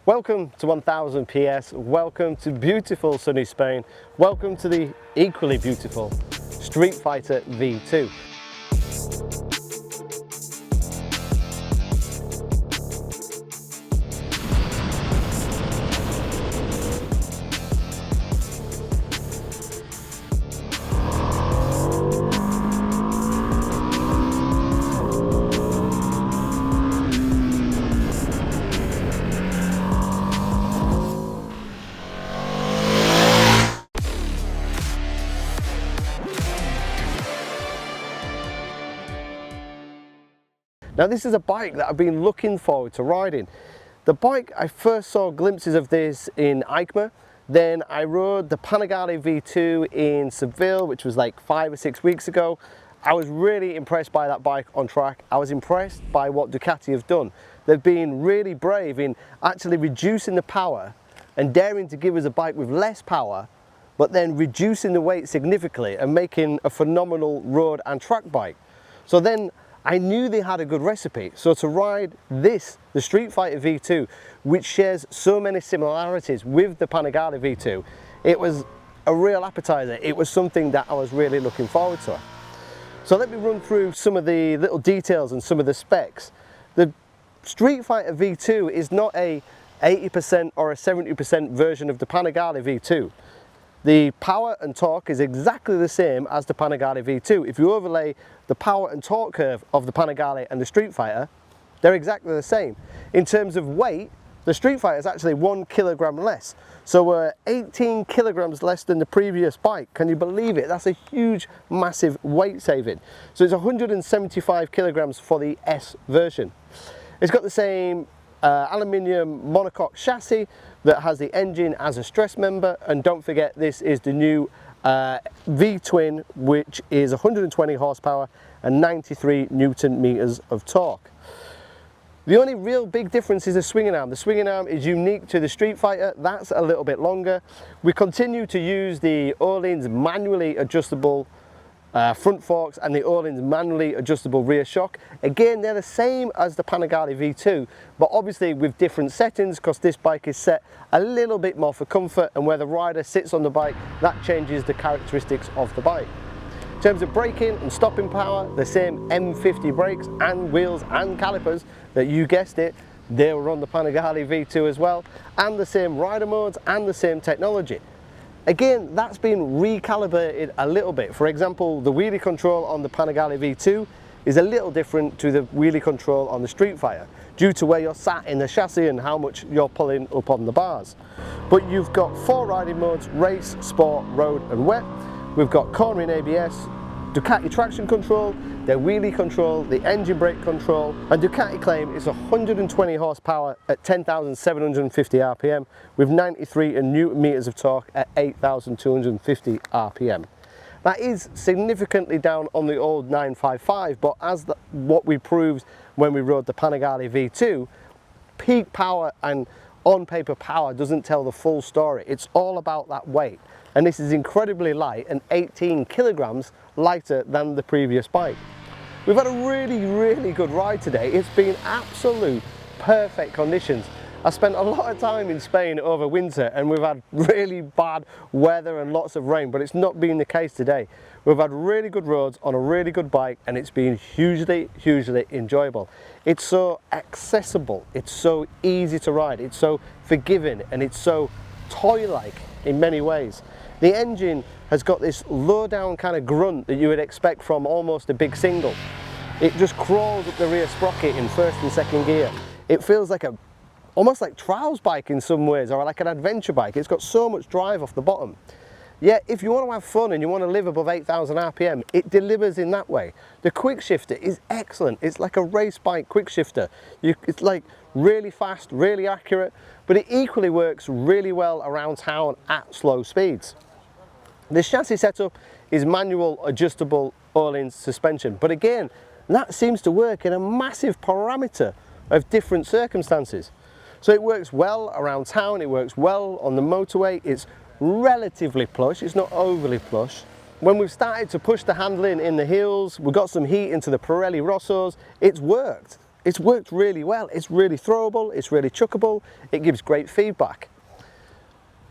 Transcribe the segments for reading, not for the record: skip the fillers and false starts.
Welcome to 1000 PS, welcome to beautiful sunny Spain, welcome to the equally beautiful Streetfighter V2. Now this is a bike that I've been looking forward to riding. The bike, I first saw glimpses of this in EICMA, then I rode the Panigale V2 in Seville, which was like 5 or 6 weeks ago. I was really impressed by that bike on track. I was impressed by what Ducati have done. They've been really brave in actually reducing the power and daring to give us a bike with less power, but then reducing the weight significantly and making a phenomenal road and track bike. So then I knew they had a good recipe, so to ride this, the Streetfighter V2, which shares so many similarities with the Panigale V2, it was a real appetizer. It was something that I was really looking forward to. So let me run through some of the little details and some of the specs. The Streetfighter V2 is not a 80% or a 70% version of the Panigale V2. The power and torque is exactly the same as the Panigale V2. If you overlay the power and torque curve of the Panigale and the Streetfighter, they're exactly the same. In terms of weight, the Streetfighter is actually 1 kilogram less. So we're 18 kilograms less than the previous bike. Can you believe it? That's a huge, massive weight saving. So it's 175 kilograms for the S version. It's got the same aluminium monocoque chassis that has the engine as a stress member, and don't forget this is the new V-twin, which is 120 horsepower and 93 newton meters of torque. The only real big difference is the swinging arm. The swinging arm is unique to the Streetfighter. That's a little bit longer. We continue to use the Öhlins manually adjustable front forks and the Öhlins manually adjustable rear shock. Again, they're the same as the Panigale V2, but obviously with different settings, because this bike is set a little bit more for comfort, and where the rider sits on the bike, that changes the characteristics of the bike. In terms of braking and stopping power, the same M50 brakes and wheels and calipers that, you guessed it, they were on the Panigale V2 as well, and the same rider modes and the same technology. Again, that's been recalibrated a little bit. For example, the wheelie control on the Panigale V2 is a little different to the wheelie control on the Streetfighter, due to where you're sat in the chassis and how much you're pulling up on the bars. But you've got 4 riding modes: race, sport, road and wet. We've got cornering ABS, Ducati traction control, their wheelie control, the engine brake control, and Ducati claim it's 120 horsepower at 10,750 RPM with 93 newton meters of torque at 8,250 RPM. That is significantly down on the old 955, but as what we proved when we rode the Panigale V2, peak power and on-paper power doesn't tell the full story. It's all about that weight. And this is incredibly light and 18 kilograms lighter than the previous bike. We've had a really good ride today. It's been absolute perfect conditions. I spent a lot of time in Spain over winter and we've had really bad weather and lots of rain, but it's not been the case today. We've had really good roads on a really good bike, and it's been hugely enjoyable. It's so accessible, it's so easy to ride, it's so forgiving, and it's so toy-like in many ways. The engine has got this low down kind of grunt that you would expect from almost a big single. It just crawls up the rear sprocket in first and second gear. It feels like almost like trials bike in some ways, or like an adventure bike. It's got so much drive off the bottom. Yet if you want to have fun and you want to live above 8,000 RPM, it delivers in that way. The Quickshifter is excellent. It's like a race bike Quickshifter. It's like really fast, really accurate, but it equally works really well around town at slow speeds. The chassis setup is manual adjustable Öhlins suspension, but again, that seems to work in a massive parameter of different circumstances. So it works well around town, it works well on the motorway, it's relatively plush, it's not overly plush. When we've started to push the handling in the hills, we've got some heat into the Pirelli Rossos, it's worked. it's worked really well. It's really throwable, it's really chuckable, it gives great feedback.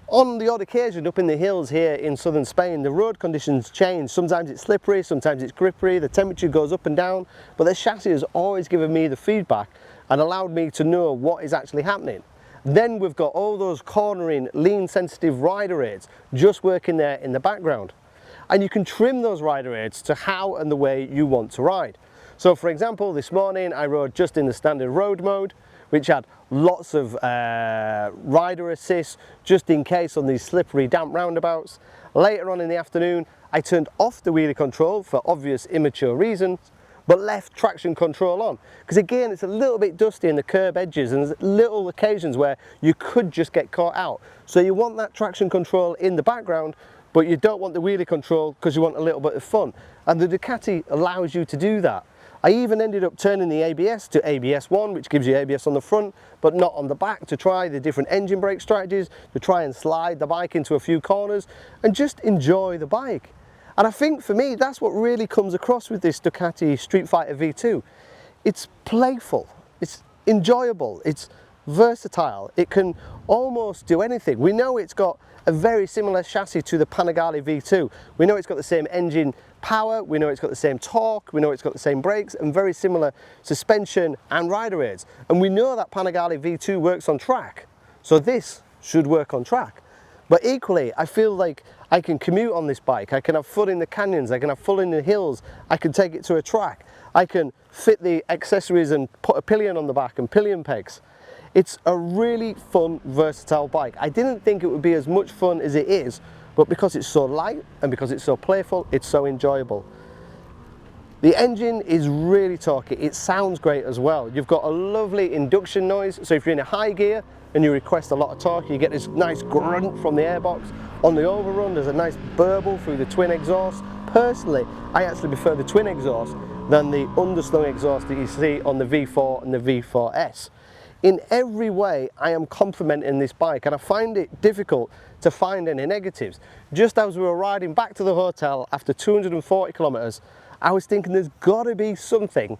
On the odd occasion up in the hills here in southern Spain, the road conditions change. Sometimes it's slippery, sometimes it's grippery, the temperature goes up and down, but the chassis has always given me the feedback and allowed me to know what is actually happening. Then we've got all those cornering, lean sensitive rider aids just working there in the background. And you can trim those rider aids to how and the way you want to ride. So for example, this morning I rode just in the standard road mode, which had lots of rider assist just in case on these slippery damp roundabouts. Later on in the afternoon I turned off the wheelie control for obvious immature reasons, but left traction control on, because again it's a little bit dusty in the curb edges and there's little occasions where you could just get caught out. So you want that traction control in the background, but you don't want the wheelie control because you want a little bit of fun, and the Ducati allows you to do that. I even ended up turning the ABS to ABS1, which gives you ABS on the front but not on the back, to try the different engine brake strategies, to try and slide the bike into a few corners and just enjoy the bike. And I think for me that's what really comes across with this Ducati Streetfighter V2. It's playful, it's enjoyable, it's versatile, it can almost do anything. We know it's got a very similar chassis to the Panigale V2. We know it's got the same engine power, we know it's got the same torque, we know it's got the same brakes and very similar suspension and rider aids. And we know that Panigale V2 works on track, so this should work on track. But equally, I feel like I can commute on this bike, I can have fun in the canyons, I can have fun in the hills, I can take it to a track, I can fit the accessories and put a pillion on the back and pillion pegs. It's a really fun, versatile bike. I didn't think it would be as much fun as it is, but because it's so light and because it's so playful, it's so enjoyable. The engine is really torquey, it sounds great as well. You've got a lovely induction noise, so if you're in a high gear and you request a lot of torque, you get this nice grunt from the airbox. On the overrun, there's a nice burble through the twin exhaust. Personally, I actually prefer the twin exhaust than the underslung exhaust that you see on the V4 and the V4S. In every way, I am complimenting this bike and I find it difficult to find any negatives. Just as we were riding back to the hotel after 240 kilometers, I was thinking there's got to be something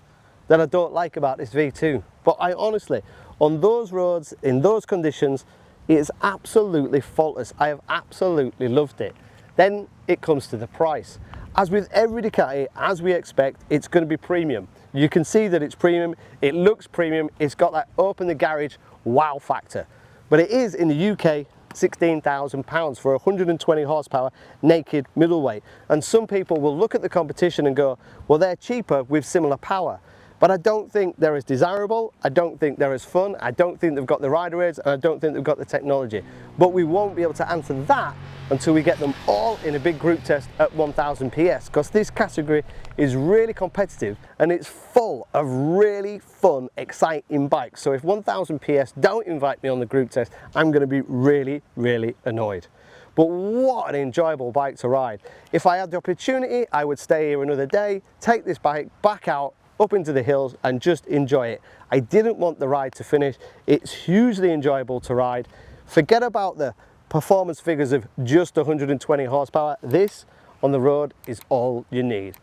that I don't like about this V2. But I honestly, on those roads, in those conditions, it is absolutely faultless. I have absolutely loved it. Then it comes to the price. As with every Ducati, as we expect, it's going to be premium. You can see that it's premium, it looks premium, it's got that open the garage wow factor. But it is in the UK £16,000 for 120 horsepower naked middleweight. And some people will look at the competition and go, well, they're cheaper with similar power. But I don't think they're as desirable, I don't think they're as fun, I don't think they've got the rider aids, and I don't think they've got the technology. But we won't be able to answer that until we get them all in a big group test at 1000 PS, because this category is really competitive and it's full of really fun, exciting bikes. So if 1000 PS don't invite me on the group test, I'm going to be really, really annoyed. But what an enjoyable bike to ride. If I had the opportunity, I would stay here another day, take this bike back out, up into the hills and just enjoy it. I didn't want the ride to finish. It's hugely enjoyable to ride. Forget about the performance figures of just 120 horsepower. This on the road is all you need.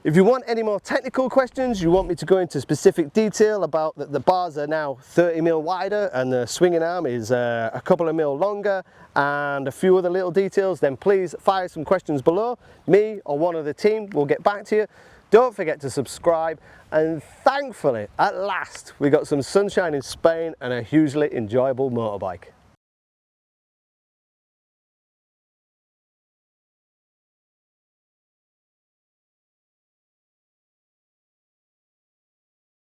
If you want any more technical questions, you want me to go into specific detail about that the bars are now 30mm wider and the swinging arm is a couple of mil longer and a few other little details, then please fire some questions below. Me or one of the team will get back to you. Don't forget to subscribe, and thankfully, at last, we got some sunshine in Spain and a hugely enjoyable motorbike.